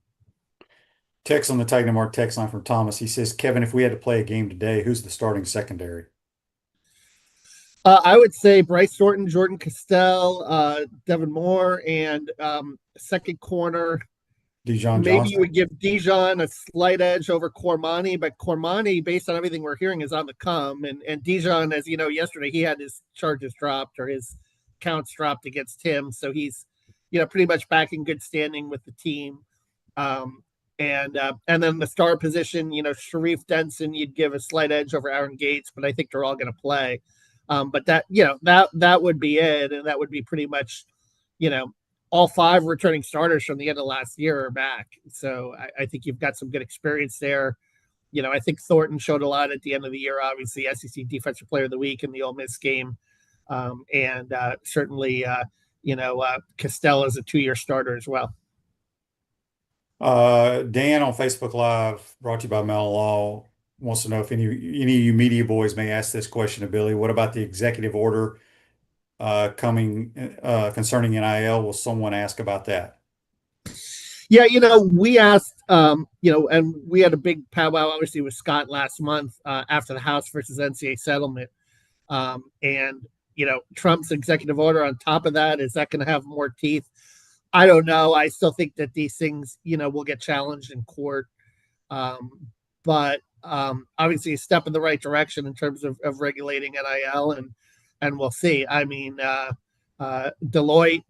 Text on the Titan Mark text line from Thomas. He says, Kevin, if we had to play a game today, who's the starting secondary? I would say Bryce Thornton, Jordan Castell, Devin Moore, and second corner. Dijon Maybe Johnson. you would give Dijon a slight edge over Cormani, but Cormani, based on everything we're hearing, is on the come. And Dijon, as you know, yesterday he had his charges dropped, or his counts dropped against him. So he's, pretty much back in good standing with the team. And then the star position, Sharif Denson, you'd give a slight edge over Aaron Gates, but I think they're all going to play. But that would be it. And that would be pretty much, all 5 returning starters from the end of last year are back. So I think you've got some good experience there. I think Thornton showed a lot at the end of the year, obviously SEC Defensive Player of the Week in the Ole Miss game. And certainly, Castell is a 2-year starter as well. Dan on Facebook Live, brought to you by Mel Law, wants to know if any of you media boys may ask this question to Billy. What about the executive order coming concerning NIL? Will someone ask about that? Yeah, we asked, and we had a big powwow, obviously, with Scott last month after the House versus NCAA settlement. And, Trump's executive order on top of that, is that going to have more teeth? I don't know. I still think that these things, will get challenged in court. But obviously a step in the right direction in terms of regulating NIL, and we'll see. I mean, Deloitte,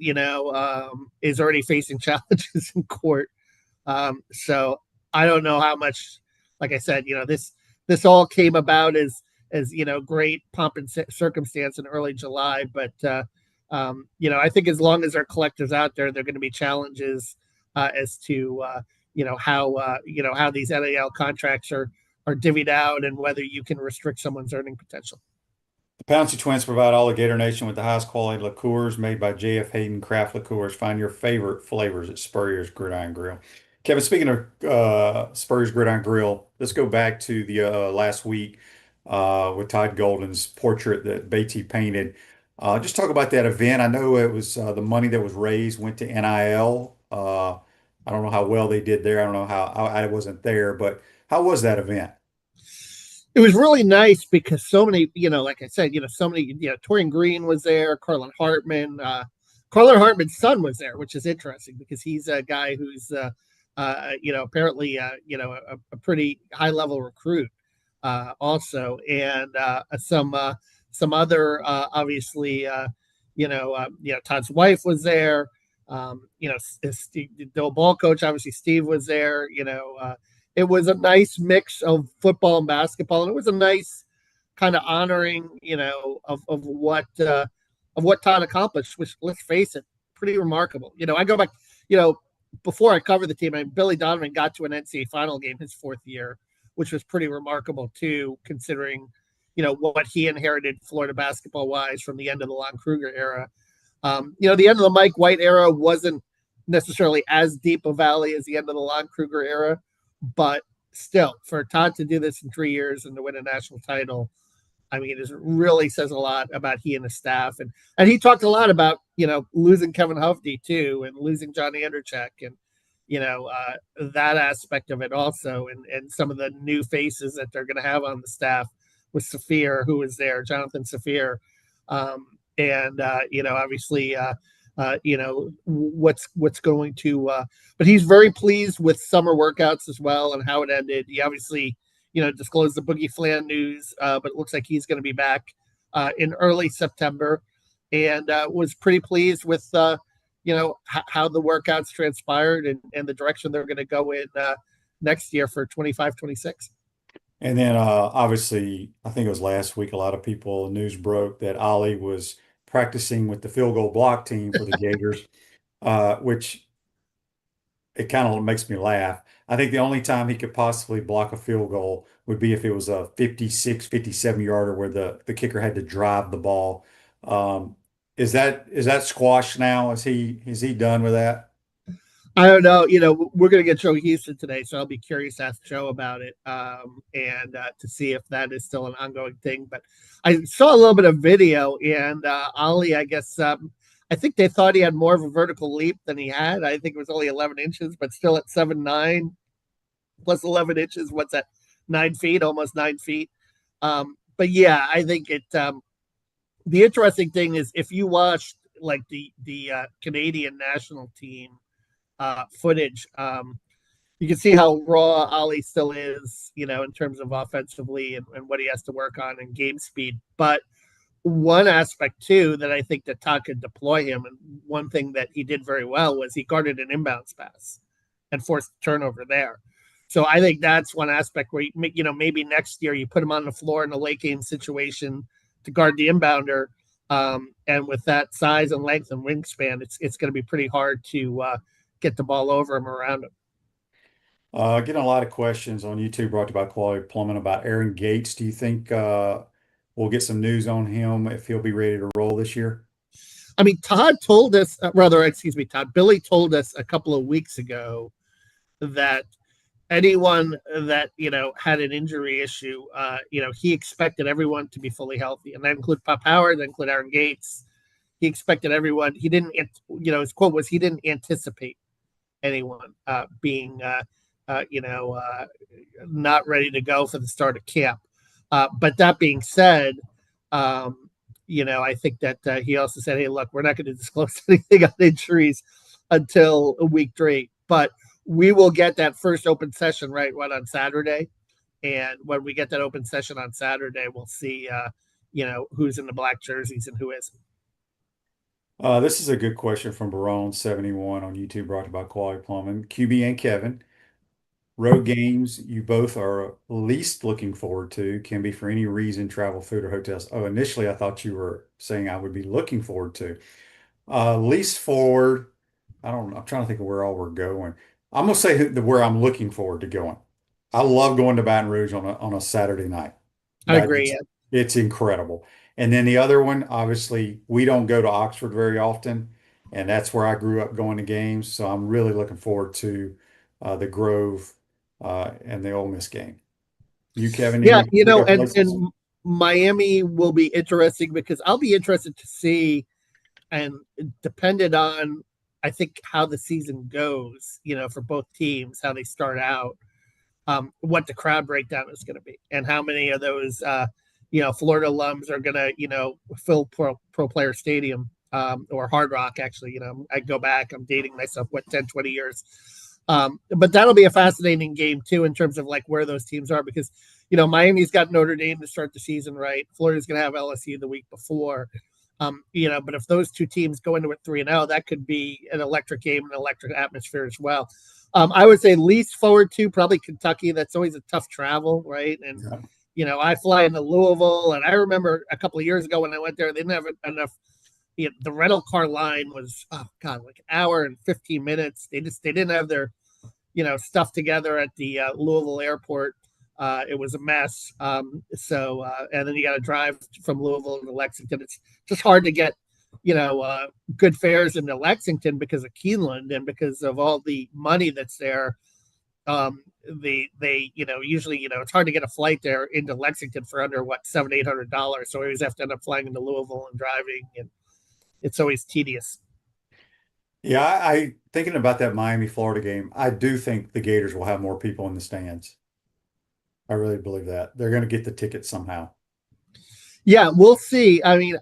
is already facing challenges in court. So I don't know how much, like I said, this all came about as great pomp and circumstance in early July. But, I think as long as there are collectors out there, there are going to be challenges as to, how these NIL contracts are divvied out, and whether you can restrict someone's earning potential. The Pouncey Twins provide all of Gator Nation with the highest quality liqueurs made by J.F. Hayden Craft Liqueurs. Find your favorite flavors at Spurrier's Gridiron Grill. Kevin, speaking of Spurrier's Gridiron Grill, let's go back to the last week with Todd Golden's portrait that Beatty painted. Just talk about that event. I know it was the money that was raised went to NIL. I don't know how well they did there. I don't know how I wasn't there, but how was that event? It was really nice because so many, like I said, so many, Torian Green was there, Carlin Hartman, Carlin Hartman's son was there, which is interesting because he's a guy who's, apparently, a pretty high level recruit, also, and some other, obviously, Todd's wife was there, the ball coach, obviously Steve was there, it was a nice mix of football and basketball, and it was a nice kind of honoring, of what Todd accomplished, which, let's face it, pretty remarkable. I go back, before I covered the team, Billy Donovan got to an NCAA final game his fourth year, which was pretty remarkable too, considering, what he inherited Florida basketball wise from the end of the Lon Kruger era. The end of the Mike White era wasn't necessarily as deep a valley as the end of the Lon Kruger era. But still, for Todd to do this in 3 years and to win a national title, I mean, it really says a lot about he and his staff. And he talked a lot about, losing Kevin Hovde too, and losing John Anderchek, and, that aspect of it also, and some of the new faces that they're going to have on the staff with Saphir, who was there, Jonathan Saphir. Obviously, what's going to, but he's very pleased with summer workouts as well and how it ended. He obviously, disclosed the Boogie Flan news, but it looks like he's going to be back in early September, and was pretty pleased with, how the workouts transpired and the direction they're going to go in next year for 25-26. And then obviously, I think it was last week, a lot of people, news broke that Ollie was practicing with the field goal block team for the Gators, which it kind of makes me laugh. I think the only time he could possibly block a field goal would be if it was a 56, 57 yarder where the kicker had to drive the ball. Is that squashed now? Is he done with that? I don't know. We're going to get Joe Houston today, so I'll be curious to ask Joe about it, and to see if that is still an ongoing thing. But I saw a little bit of video, and Ollie, I guess, I think they thought he had more of a vertical leap than he had. I think it was only 11 inches, but still at 7'9", plus 11 inches. What's that? 9 feet, almost 9 feet. But yeah, I think it. The interesting thing is if you watched like the Canadian national team footage, you can see how raw Ollie still is, in terms of offensively and what he has to work on in game speed. But one aspect too that I think that Todd could deploy him, and one thing that he did very well was he guarded an inbounds pass and forced a turnover there. So I think that's one aspect where maybe next year you put him on the floor in a late game situation to guard the inbounder, and with that size and length and wingspan, it's going to be pretty hard to get the ball over him, around him. Getting a lot of questions on YouTube brought to you by Quality Plumbing about Aaron Gates. Do you think we'll get some news on him if he'll be ready to roll this year? I mean, Billy told us a couple of weeks ago that anyone that, had an injury issue, he expected everyone to be fully healthy. And that include Pop Howard, that include Aaron Gates. He expected everyone. He didn't, his quote was, he didn't anticipate anyone being, not ready to go for the start of camp. But that being said, I think that he also said, hey, look, we're not going to disclose anything on injuries until week 3. But we will get that first open session right on Saturday. And when we get that open session on Saturday, we'll see, who's in the black jerseys and who isn't. This is a good question from Barone71 on YouTube, brought to you by Quality Plumbing. QB and Kevin, road games you both are least looking forward to can be for any reason, travel, food, or hotels. Oh, initially I thought you were saying I would be looking forward to. Least forward, I'm trying to think of where all we're going. I'm going to say where I'm looking forward to going. I love going to Baton Rouge on a Saturday night. I agree. It's incredible. And then the other one, obviously, we don't go to Oxford very often, and that's where I grew up going to games. So I'm really looking forward to the Grove and the Ole Miss game. You, Kevin, Yeah, any other places? and Miami will be interesting because I'll be interested to see, and dependent on, I think, how the season goes, for both teams, how they start out, what the crowd breakdown is going to be, and how many of those, Florida alums are going to, fill Pro Player Stadium, or Hard Rock, actually. I go back, I'm dating myself, 10, 20 years. But that'll be a fascinating game too, in terms of like where those teams are, because, Miami's got Notre Dame to start the season, right? Florida's going to have LSU the week before. But if those two teams go into it 3-0, that could be an electric game, an electric atmosphere as well. I would say least forward to probably Kentucky. That's always a tough travel, right? And I fly into Louisville, and I remember a couple of years ago when I went there, they didn't have enough. The rental car line was like an hour and 15 minutes. They didn't have their stuff together at the Louisville airport. It was a mess. And then you got to drive from Louisville to Lexington. It's just hard to get good fares into Lexington because of Keeneland and because of all the money that's there. They usually it's hard to get a flight there into Lexington for under $700-800. So we always have to end up flying into Louisville and driving, and it's always tedious. Yeah, I thinking about that Miami Florida game. I do think the Gators will have more people in the stands. I really believe that they're going to get the tickets somehow. Yeah, we'll see. I mean,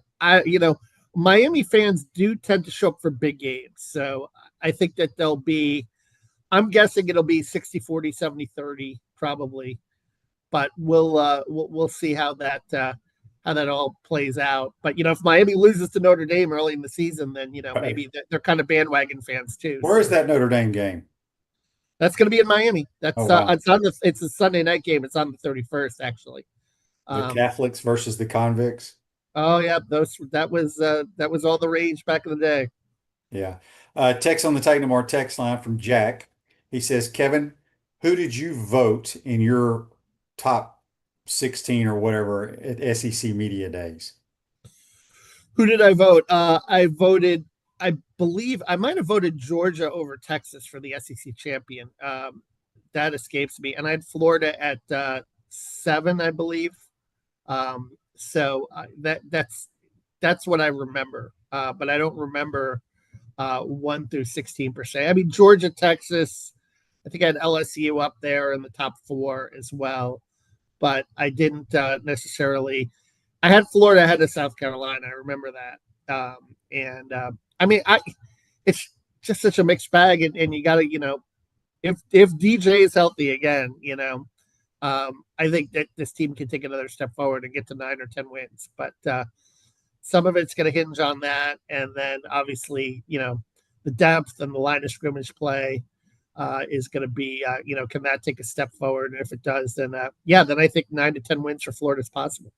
Miami fans do tend to show up for big games, so I think that they'll be. I'm guessing it'll be 60-40, 70-30, probably, but we'll see how that all plays out. But if Miami loses to Notre Dame early in the season, then Right. maybe they're kind of bandwagon fans too. Where is that Notre Dame game? That's going to be in Miami. That's wow. It's a Sunday night game. It's on the 31st, actually. The Catholics versus the convicts. Oh yeah, that was all the rage back in the day. Yeah. Text on the Titan More text line from Jack. He says, Kevin, who did you vote in your top 16 or whatever at SEC Media Days? Who did I vote? I believe I might have voted Georgia over Texas for the SEC champion. That escapes me. And I had Florida at 7, I believe. So that's what I remember. But I don't remember 1 through 16 per se. I mean, Georgia, Texas, I think I had LSU up there in the top 4 as well. But I didn't necessarily. I had Florida ahead of South Carolina. I remember that. I mean, it's just such a mixed bag, and you got to, if DJ is healthy again, I think that this team can take another step forward and get to 9 or 10 wins. But some of it's going to hinge on that, and then obviously, the depth and the line of scrimmage play is going to be, can that take a step forward? And if it does, then then I think 9 to 10 wins for Florida is possible.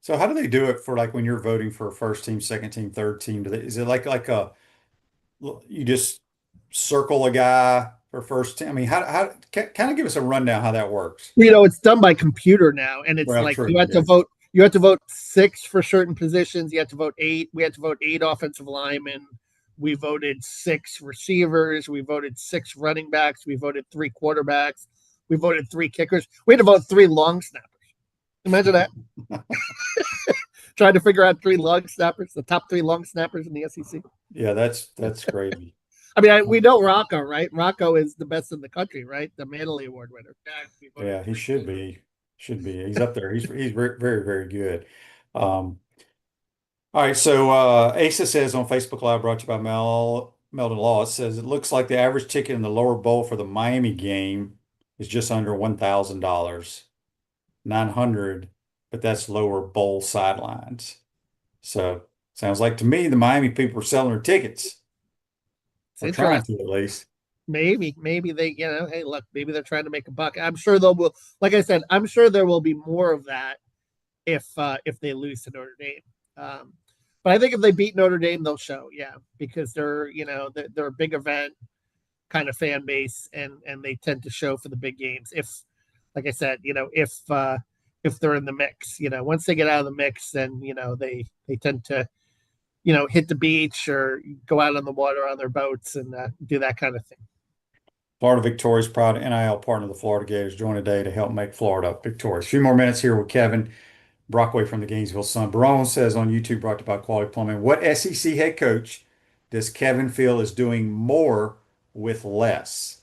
So how do they do it for like when you're voting for a first team, second team, third team? Is it like you just circle a guy for first team? I mean, how kind of give us a rundown how that works? It's done by computer now, and it's true, you have to vote. You have to vote 6 for certain positions. You have to vote 8. We had to vote 8 offensive linemen. We voted 6 receivers. We voted 6 running backs. We voted 3 quarterbacks. We voted 3 kickers. We had to vote 3 long snappers. Imagine that. Trying to figure out 3 long snappers, the top 3 long snappers in the SEC. Yeah, that's crazy. I mean, we know Rocco, right? Rocco is the best in the country, right? The Manley Award winner. Yeah, he should be. He's up there. He's very, very, very good. All right. So Asa says on Facebook Live, brought to you by Meldon Law, it says it looks like the average ticket in the lower bowl for the Miami game is just under $1,000, $900, but that's lower bowl sidelines. So sounds like to me the Miami people are selling their tickets. They're trying to, at least. Maybe they, hey, look, maybe they're trying to make a buck. I'm sure will. Like I said, I'm sure there will be more of that if they lose to Notre Dame. But I think if they beat Notre Dame, they'll show, because they're a big event kind of fan base, and they tend to show for the big games. If, like I said, if if they're in the mix. Once they get out of the mix, then they tend to hit the beach or go out on the water on their boats and do that kind of thing. Florida Victorious, proud NIL partner of the Florida Gators, join today to help make Florida victorious. A few more minutes here with Kevin Brockway from the Gainesville Sun. Barone says on YouTube, brought to you by Quality Plumbing, what SEC head coach does Kevin feel is doing more with less?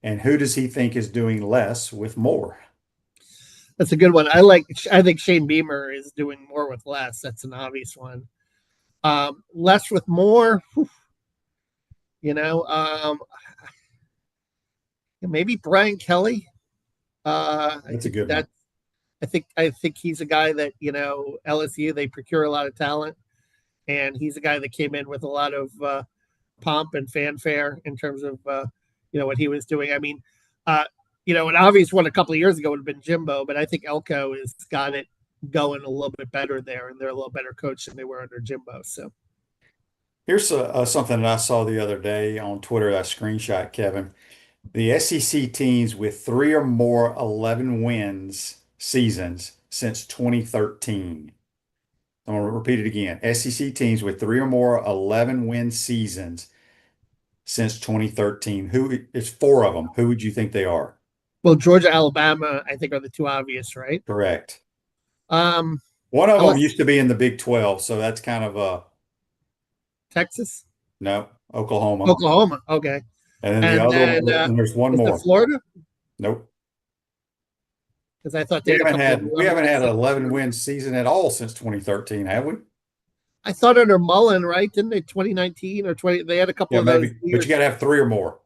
And who does he think is doing less with more? That's a good one. I think Shane Beamer is doing more with less. That's an obvious one. Less with more. Maybe Brian Kelly. That's a good one. I think he's a guy that LSU, they procure a lot of talent, and he's a guy that came in with a lot of pomp and fanfare in terms of what he was doing. I mean, an obvious one a couple of years ago would have been Jimbo, but I think Elko has got it going a little bit better there, and they're a little better coach than they were under Jimbo. So here's something that I saw the other day on Twitter that I screenshot, Kevin. The SEC teams with 3 or more 11 wins seasons since 2013. I'm going to repeat it again. SEC teams with 3 or more 11 win seasons since 2013. Who is 4 of them? Who would you think they are? Well, Georgia, Alabama, I think are the 2 obvious, right? Correct. One of them used to be in the Big 12, so that's kind of Texas? No, Oklahoma. Oklahoma, okay. And then the other one, and there's one more. Florida? Nope. Because I thought we haven't had an 11 win season at all since 2013, have we? I thought under Mullen, right? Didn't they 2019 or 20? They had a couple of those. But you got to have 3 or more.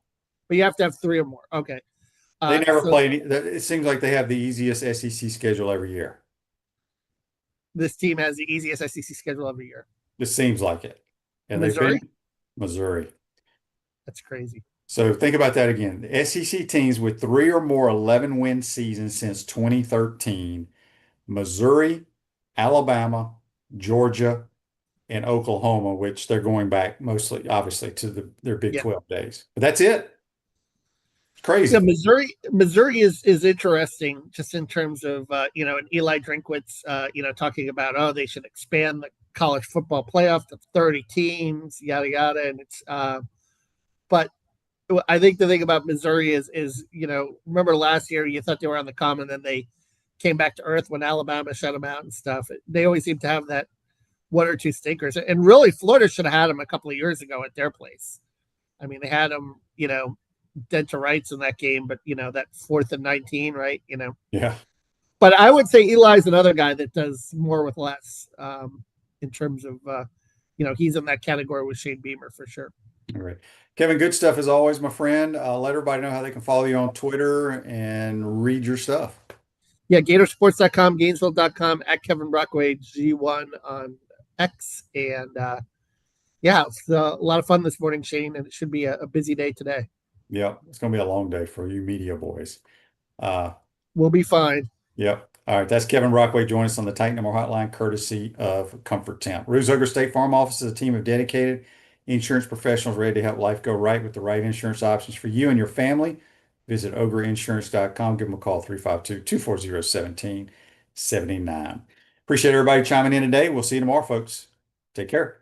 But you have to have 3 or more. Okay. They never play any. It seems like they have the easiest SEC schedule every year. This team has the easiest SEC schedule every year. It seems like it. And Missouri? Missouri. That's crazy. So think about that again. The SEC teams with 3 or more 11 win seasons since 2013, Missouri, Alabama, Georgia, and Oklahoma, which they're going back mostly, obviously, to their Big 12 days. But that's it. It's crazy. Yeah, Missouri is interesting just in terms of, and Eli Drinkwitz, talking about, they should expand the college football playoff to 30 teams, yada, yada. And it's, but I think the thing about Missouri is, remember last year you thought they were on the come and then they came back to earth when Alabama shut them out and stuff. They always seem to have that 1 or 2 stinkers. And really, Florida should have had them a couple of years ago at their place. I mean, they had them, dead to rights in that game, but, that 4th and 19, right? Yeah. But I would say Eli's another guy that does more with less in terms of, he's in that category with Shane Beamer for sure. All right. Kevin, good stuff as always, my friend. Let everybody know how they can follow you on Twitter and read your stuff. Yeah, Gatorsports.com, Gainesville.com, at Kevin Brockway, G1 on X. And it's a lot of fun this morning, Shane, and it should be a busy day today. Yeah, it's going to be a long day for you media boys. We'll be fine. Yep. All right, that's Kevin Brockway. Join us on the Titan More Hotline, courtesy of Comfort Temp. Ruse Ogre State Farm Office is a team of dedicated insurance professionals ready to help life go right with the right insurance options for you and your family. Visit ogreinsurance.com. Give them a call, 352-240-1779. Appreciate everybody chiming in today. We'll see you tomorrow, folks. Take care.